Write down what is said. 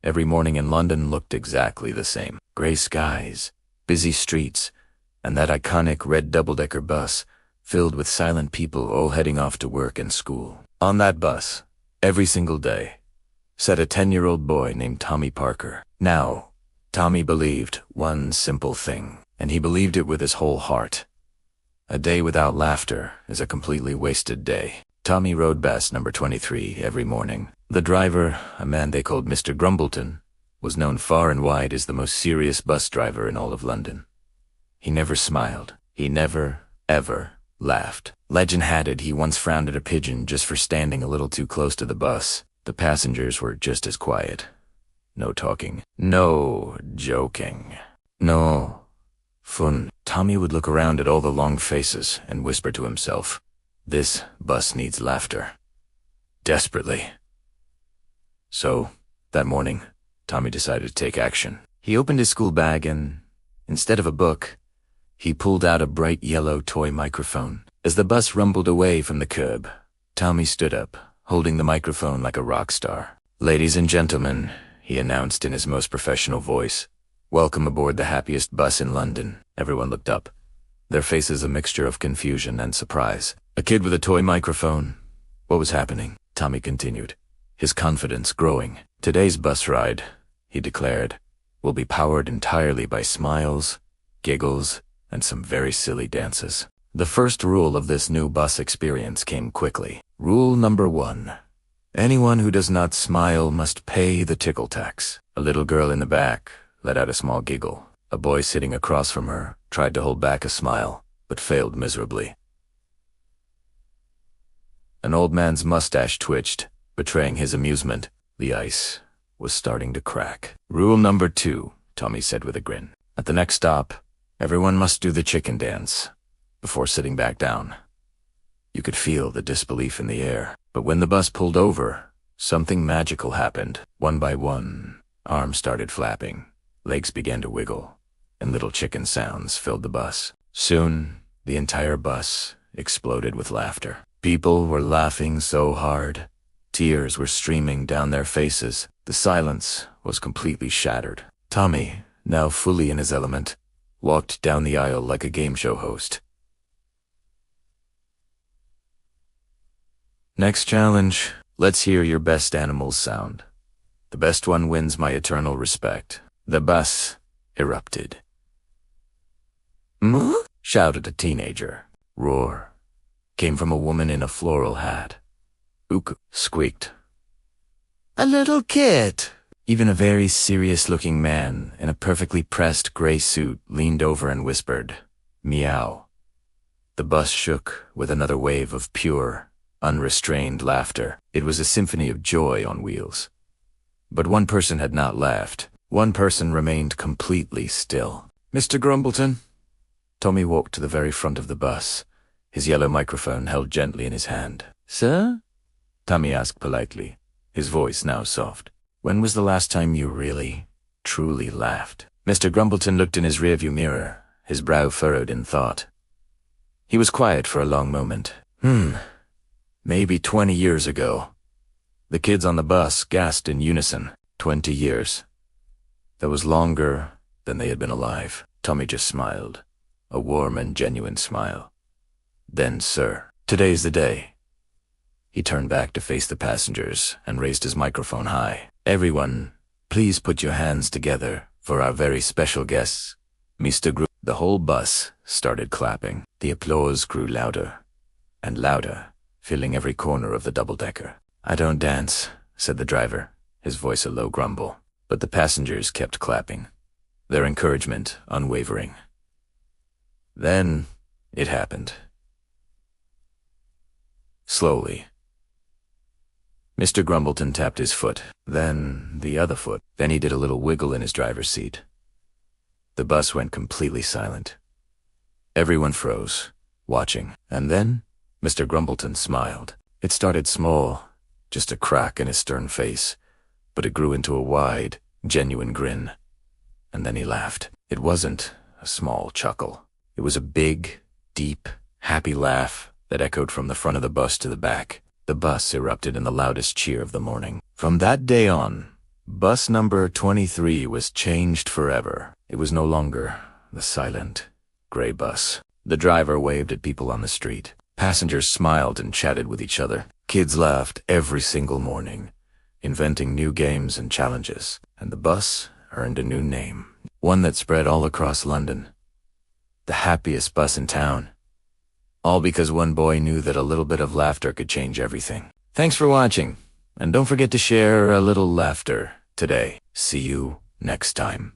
Every morning in London looked exactly the same. Grey skies, busy streets, and that iconic red double-decker bus filled with silent people all heading off to work and school. On that bus, every single day, sat a 10-year-old boy named Tommy Parker. Now, Tommy believed one simple thing, and he believed it with his whole heart. A day without laughter is a completely wasted day. Tommy rode bus number 23 every morning. The driver, a man they called Mr. Grumbleton, was known far and wide as the most serious bus driver in all of London. He never smiled. He never, ever laughed. Legend had it he once frowned at a pigeon just for standing a little too close to the bus. The passengers were just as quiet. No talking. No joking. No fun. Tommy would look around at all the long faces and whisper to himself, "This bus needs laughter. Desperately." So, that morning, Tommy decided to take action. He opened his school bag and, instead of a book, he pulled out a bright yellow toy microphone. As the bus rumbled away from the curb, Tommy stood up, holding the microphone like a rock star. "Ladies and gentlemen," he announced in his most professional voice, "welcome aboard the happiest bus in London." Everyone looked up, their faces a mixture of confusion and surprise. A kid with a toy microphone. What was happening? Tommy continued, his confidence growing. "Today's bus ride," he declared, "will be powered entirely by smiles, giggles, and some very silly dances." The first rule of this new bus experience came quickly. Rule number 1. Anyone who does not smile must pay the tickle tax. A little girl in the back let out a small giggle. A boy sitting across from her tried to hold back a smile, but failed miserably. An old man's mustache twitched, betraying his amusement. The ice was starting to crack. "Rule number 2, Tommy said with a grin. At the next stop, everyone must do the chicken dance before sitting back down." You could feel the disbelief in the air. But when the bus pulled over, something magical happened. One by one, arms started flapping, legs began to wiggle, and little chicken sounds filled the bus. Soon, the entire bus exploded with laughter. People were laughing so hard, tears were streaming down their faces. The silence was completely shattered. Tommy, now fully in his element, walked down the aisle like a game show host. "Next challenge. Let's hear your best animal's sound. The best one wins my eternal respect." The bus erupted. "Moo?" shouted a teenager. Roar came from a woman in a floral hat. "Ook," squeaked a little kid. Even a very serious-looking man in a perfectly pressed gray suit leaned over and whispered, "Meow." The bus shook with another wave of pure, unrestrained laughter. It was a symphony of joy on wheels. But one person had not laughed. One person remained completely still. "Mr. Grumbleton." Tommy walked to the very front of the bus, his yellow microphone held gently in his hand. "Sir?" Tommy asked politely, his voice now soft. "When was the last time you really, truly laughed?" Mr. Grumbleton looked in his rearview mirror, his brow furrowed in thought. He was quiet for a long moment. Maybe 20 years ago." The kids on the bus gasped in unison. 20 years. That was longer than they had been alive. Tommy just smiled, a warm and genuine smile. "Then, sir, today's the day." He turned back to face the passengers and raised his microphone high. "Everyone, please put your hands together for our very special guests, Mr. Gru." The whole bus started clapping. The applause grew louder and louder, filling every corner of the double-decker. "I don't dance," said the driver, his voice a low grumble. But the passengers kept clapping, their encouragement unwavering. Then it happened. Slowly. Mr. Grumbleton tapped his foot, then the other foot. Then he did a little wiggle in his driver's seat. The bus went completely silent. Everyone froze, watching. And then Mr. Grumbleton smiled. It started small, just a crack in his stern face, but it grew into a wide, genuine grin. And then he laughed. It wasn't a small chuckle. It was a big, deep, happy laugh that echoed from the front of the bus to the back. The bus erupted in the loudest cheer of the morning. From that day on, Bus number 23 was changed forever. It was no longer the silent, gray bus. The driver waved at people on the street. Passengers smiled and chatted with each other. Kids laughed every single morning, inventing new games and challenges. And the bus earned a new name, one that spread all across London. The happiest bus in town. All because one boy knew that a little bit of laughter could change everything. Thanks for watching, and don't forget to share a little laughter today. See you next time.